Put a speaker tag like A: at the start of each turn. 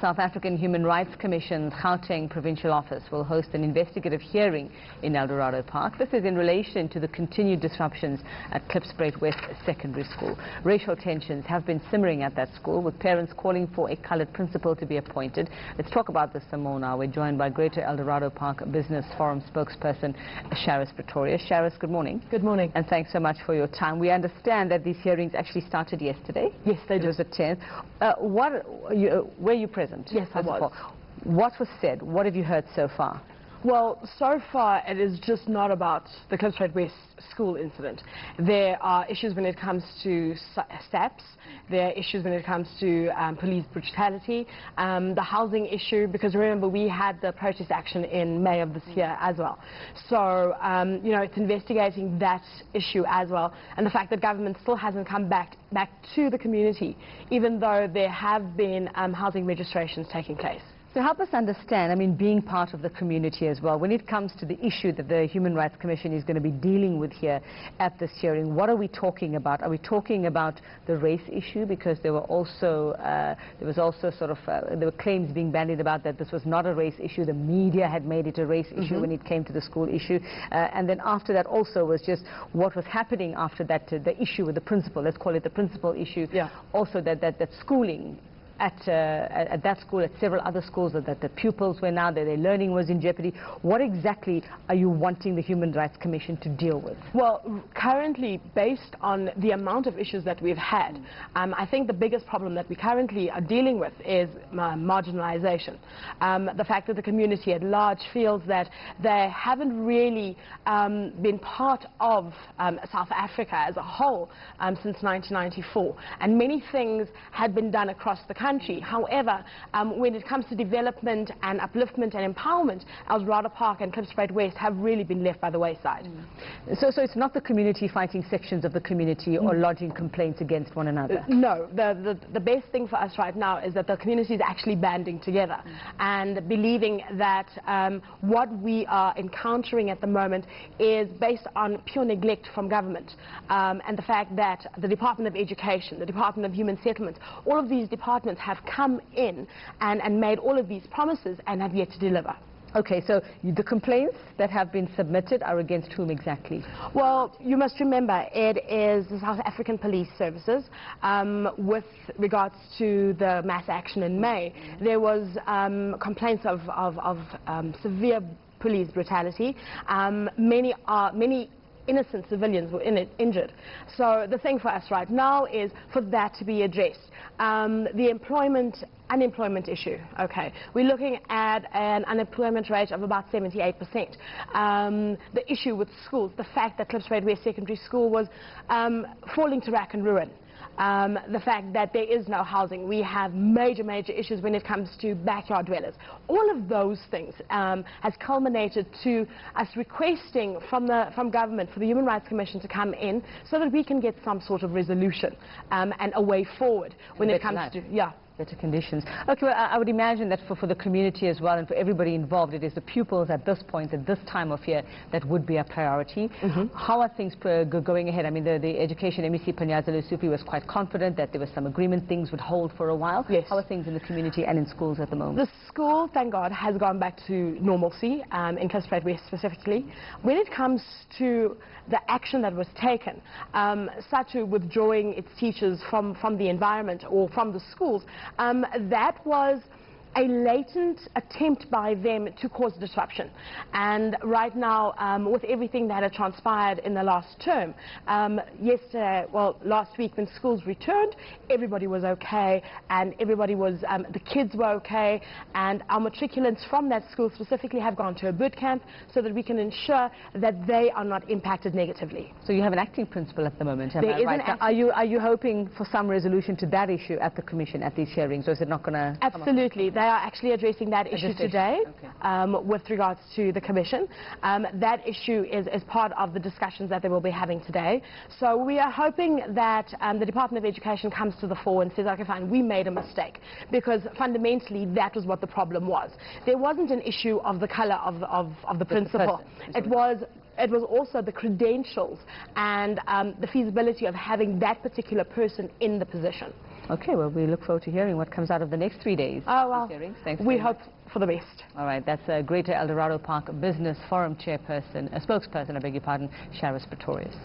A: South African Human Rights Commission's Gauteng Provincial Office will host an investigative hearing in Eldorado Park. This is in relation to the continued disruptions at Klipspruit West Secondary School. Racial tensions have been simmering at that school, with parents calling for a coloured principal to be appointed. Let's talk about this some more now. We're joined by Greater Eldorado Park Business Forum spokesperson SAHRC Pretoria. SAHRC, good morning.
B: Good morning.
A: And thanks so much for your time. We understand that these hearings actually started yesterday.
B: Yes, they did.
A: It was the 10th. Were you present?
B: Yes, I was.
A: What was said? What have you heard so far?
B: Well, so far it is just not about the Klipspruit West school incident. There are issues when it comes to SAPs. There are issues when it comes to police brutality, the housing issue, because remember we had the protest action in May of this year as well. So, you know, it's investigating that issue as well, and the fact that government still hasn't come back to the community, even though there have been housing registrations taking place.
A: So help us understand, I mean, being part of the community as well, when it comes to the issue that the Human Rights Commission is going to be dealing with here at this hearing, what are we talking about? Are we talking about the race issue? Because there were also, there were claims being bandied about that this was not a race issue. The media had made it a race issue when it came to the school issue. And then after that also was just what was happening after that, the issue with the principal, let's call it the principal issue. Yeah. Also that schooling at that school, at several other schools, that the pupils were now, that their learning was in jeopardy. What exactly are you wanting the Human Rights Commission to deal with? Well,
B: currently, based on the amount of issues that we've had, I think the biggest problem that we currently are dealing with is marginalization. The fact that the community at large feels that they haven't really been part of South Africa as a whole since 1994, and many things had been done across the country. However, when it comes to development and upliftment and empowerment, Eldorado Park and Klipspruit West have really been left by the wayside.
A: So it's not the community fighting sections of the community or lodging complaints against one another?
B: No. The best thing for us right now is that the community is actually banding together and believing that what we are encountering at the moment is based on pure neglect from government, and the fact that the Department of Education, the Department of Human Settlements, all of these departments have come in and made all of these promises and have yet to deliver.
A: Okay, so the complaints that have been submitted are against whom exactly?
B: Well, you must remember, it is the South African Police Services. With regards to the mass action in May, there was complaints of severe police brutality. Many innocent civilians were injured. So the thing for us right now is for that to be addressed. The unemployment issue, okay. We're looking at an unemployment rate of about 78%. The issue with schools, the fact that Klipspruit West Secondary School was falling to rack and ruin. The fact that there is no housing. We have major issues when it comes to backyard dwellers. All of those things has culminated to us requesting from government, for the Human Rights Commission to come in so that we can get some sort of resolution and a way forward when it comes to,
A: better conditions. Okay, well, I would imagine that for the community as well and for everybody involved, it is the pupils at this point, at this time of year, that would be a priority. How are things going ahead? I mean, the Education MEC Panyaza Lesupi was quite confident that there was some agreement things would hold for a while.
B: Yes.
A: How are things in the community and in schools at the moment?
B: The school, thank God, has gone back to normalcy, in Klipspruit West specifically. When it comes to the action that was taken, such as withdrawing its teachers from the environment or from the schools, that was a latent attempt by them to cause disruption. And right now, with everything that had transpired in the last term, last week when schools returned, everybody was okay, and everybody was, the kids were okay, and our matriculants from that school specifically have gone to a boot camp so that we can ensure that they are not impacted negatively.
A: So you have an acting principal at the moment, am I right? Are you hoping for some resolution to that issue at the Commission, at these hearings, or is it not going to?
B: Absolutely. They are actually addressing that issue today, with regards to the Commission. That issue is part of the discussions that they will be having today. So we are hoping that the Department of Education comes to the fore and says, okay, fine, we made a mistake, because fundamentally that was what the problem was. There wasn't an issue of the colour of the principal. It was also the credentials and the feasibility of having that particular person in the position.
A: Okay, well, we look forward to hearing what comes out of the next 3 days.
B: Oh, well,
A: Thanks
B: we hope for the best.
A: All right, that's Greater Eldorado Park Business Forum Chairperson, spokesperson, I beg your pardon, Sharis Pretorius.